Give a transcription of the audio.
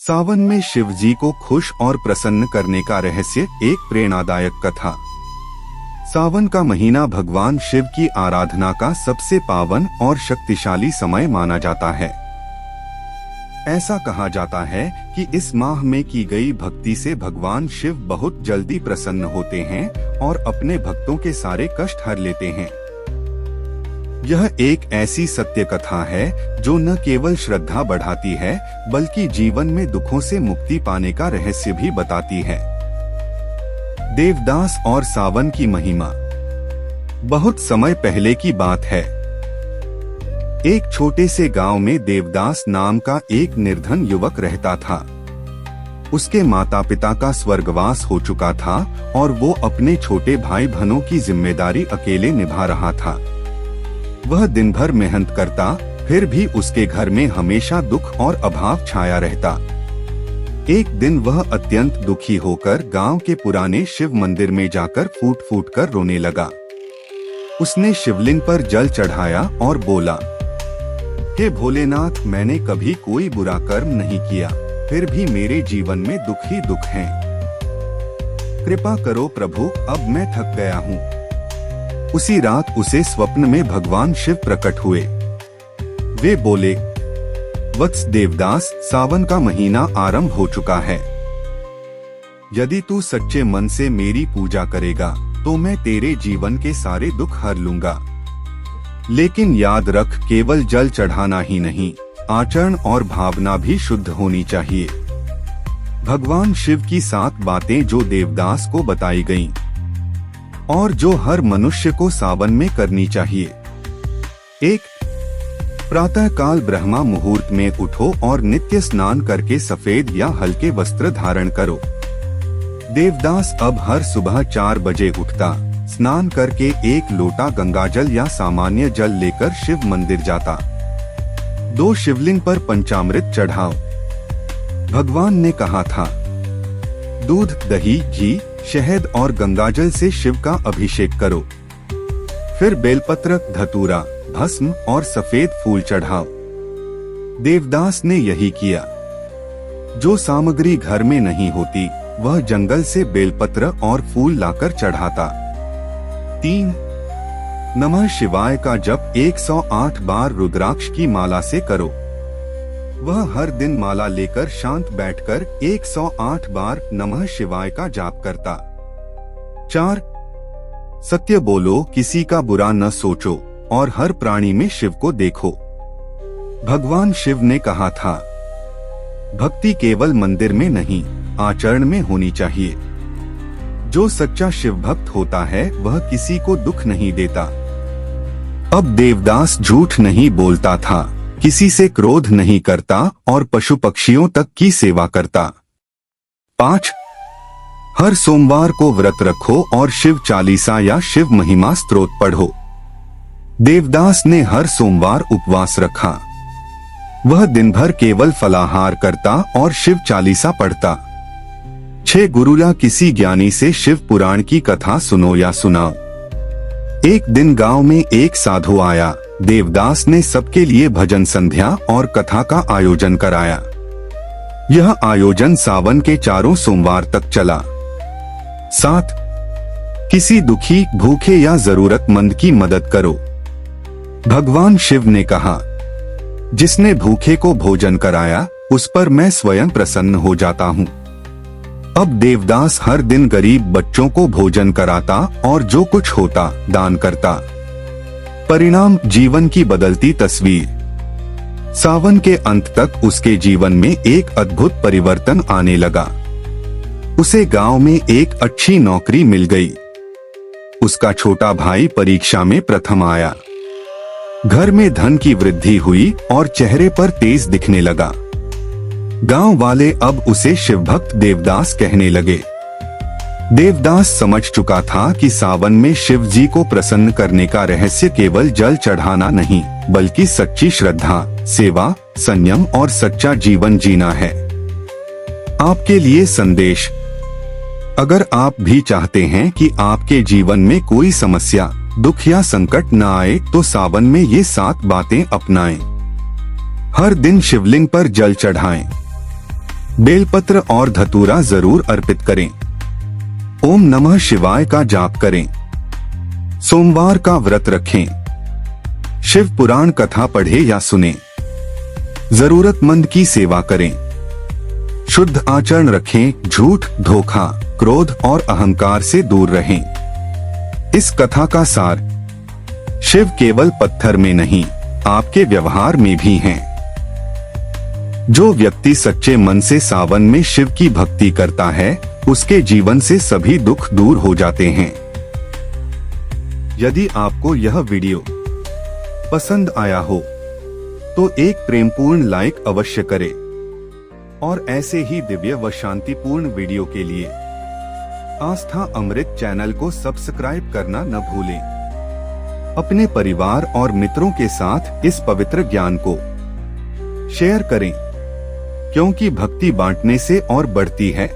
सावन में शिव जी को खुश और प्रसन्न करने का रहस्य। एक प्रेरणादायक कथा। सावन का महीना भगवान शिव की आराधना का सबसे पावन और शक्तिशाली समय माना जाता है। ऐसा कहा जाता है कि इस माह में की गई भक्ति से भगवान शिव बहुत जल्दी प्रसन्न होते हैं और अपने भक्तों के सारे कष्ट हर लेते हैं। यह एक ऐसी सत्य कथा है जो न केवल श्रद्धा बढ़ाती है बल्कि जीवन में दुखों से मुक्ति पाने का रहस्य भी बताती है। देवदास और सावन की महिमा। बहुत समय पहले की बात है। एक छोटे से गांव में देवदास नाम का एक निर्धन युवक रहता था। उसके माता पिता का स्वर्गवास हो चुका था और वो अपने छोटे भाई बहनों की जिम्मेदारी अकेले निभा रहा था। वह दिन भर मेहनत करता, फिर भी उसके घर में हमेशा दुख और अभाव छाया रहता। एक दिन वह अत्यंत दुखी होकर गांव के पुराने शिव मंदिर में जाकर फूट फूट कर रोने लगा। उसने शिवलिंग पर जल चढ़ाया और बोला, हे भोलेनाथ, मैंने कभी कोई बुरा कर्म नहीं किया, फिर भी मेरे जीवन में दुख ही दुख है। कृपा करो प्रभु, अब मैं थक गया हूँ। उसी रात उसे स्वप्न में भगवान शिव प्रकट हुए। वे बोले, वत्स देवदास, सावन का महीना आरंभ हो चुका है। यदि तू सच्चे मन से मेरी पूजा करेगा तो मैं तेरे जीवन के सारे दुख हर लूंगा। लेकिन याद रख, केवल जल चढ़ाना ही नहीं, आचरण और भावना भी शुद्ध होनी चाहिए। भगवान शिव की 7 बातें जो देवदास को बताई गईं और जो हर मनुष्य को सावन में करनी चाहिए। 1. प्रातः काल ब्रह्मा मुहूर्त में उठो और नित्य स्नान करके सफेद या हल्के वस्त्र धारण करो। देवदास अब हर सुबह 4 बजे उठता, स्नान करके 1 लोटा गंगाजल या सामान्य जल लेकर शिव मंदिर जाता। 2 शिवलिंग पर पंचामृत चढ़ाओ। भगवान ने कहा था, दूध, दही, घी, शहद और गंगाजल से शिव का अभिषेक करो। फिर बेलपत्र, धतूरा, भस्म और सफेद फूल चढ़ाओ। देवदास ने यही किया। जो सामग्री घर में नहीं होती वह जंगल से बेलपत्र और फूल लाकर चढ़ाता। 3. नमः शिवाय का जप 108 बार रुद्राक्ष की माला से करो। वह हर दिन माला लेकर शांत बैठकर 108 बार नमः शिवाय का जाप करता। 4. सत्य बोलो, किसी का बुरा न सोचो और हर प्राणी में शिव को देखो। भगवान शिव ने कहा था, भक्ति केवल मंदिर में नहीं, आचरण में होनी चाहिए। जो सच्चा शिव भक्त होता है वह किसी को दुख नहीं देता। अब देवदास झूठ नहीं बोलता था, किसी से क्रोध नहीं करता और पशु पक्षियों तक की सेवा करता। 5. हर सोमवार को व्रत रखो और शिव चालीसा या शिव महिमा स्तोत्र पढ़ो। देवदास ने हर सोमवार उपवास रखा। वह दिन भर केवल फलाहार करता और शिव चालीसा पढ़ता। 6. गुरुला, किसी ज्ञानी से शिव पुराण की कथा सुनो या सुनाओ। एक दिन गांव में एक साधु आया। देवदास ने सबके लिए भजन संध्या और कथा का आयोजन कराया। यह आयोजन सावन के 4 सोमवार तक चला। 7. किसी दुखी, भूखे या जरूरतमंद की मदद करो। भगवान शिव ने कहा, जिसने भूखे को भोजन कराया उस पर मैं स्वयं प्रसन्न हो जाता हूँ। अब देवदास हर दिन गरीब बच्चों को भोजन कराता और जो कुछ होता दान करता। परिणाम, जीवन की बदलती तस्वीर। सावन के अंत तक उसके जीवन में एक अद्भुत परिवर्तन आने लगा। उसे गांव में एक अच्छी नौकरी मिल गई। उसका छोटा भाई परीक्षा में प्रथम आया। घर में धन की वृद्धि हुई और चेहरे पर तेज दिखने लगा। गांव वाले अब उसे शिवभक्त देवदास कहने लगे। देवदास समझ चुका था कि सावन में शिव जी को प्रसन्न करने का रहस्य केवल जल चढ़ाना नहीं बल्कि सच्ची श्रद्धा, सेवा, संयम और सच्चा जीवन जीना है। आपके लिए संदेश। अगर आप भी चाहते हैं कि आपके जीवन में कोई समस्या, दुख या संकट न आए तो सावन में ये 7 बातें अपनाएं। हर दिन शिवलिंग पर जल चढ़ाएं। बेलपत्र और धतूरा जरूर अर्पित करें। ओम नमः शिवाय का जाप करें। सोमवार का व्रत रखें। शिव पुराण कथा पढ़े या सुने। जरूरतमंद की सेवा करें। शुद्ध आचरण रखें। झूठ, धोखा, क्रोध और अहंकार से दूर रहें। इस कथा का सार, शिव केवल पत्थर में नहीं, आपके व्यवहार में भी हैं। जो व्यक्ति सच्चे मन से सावन में शिव की भक्ति करता है, उसके जीवन से सभी दुख दूर हो जाते हैं। यदि आपको यह वीडियो पसंद आया हो तो एक प्रेमपूर्ण लाइक अवश्य करें और ऐसे ही दिव्य व शांतिपूर्ण वीडियो के लिए आस्था अमृत चैनल को सब्सक्राइब करना न भूलें। अपने परिवार और मित्रों के साथ इस पवित्र ज्ञान को शेयर करें, क्योंकि भक्ति बांटने से और बढ़ती है।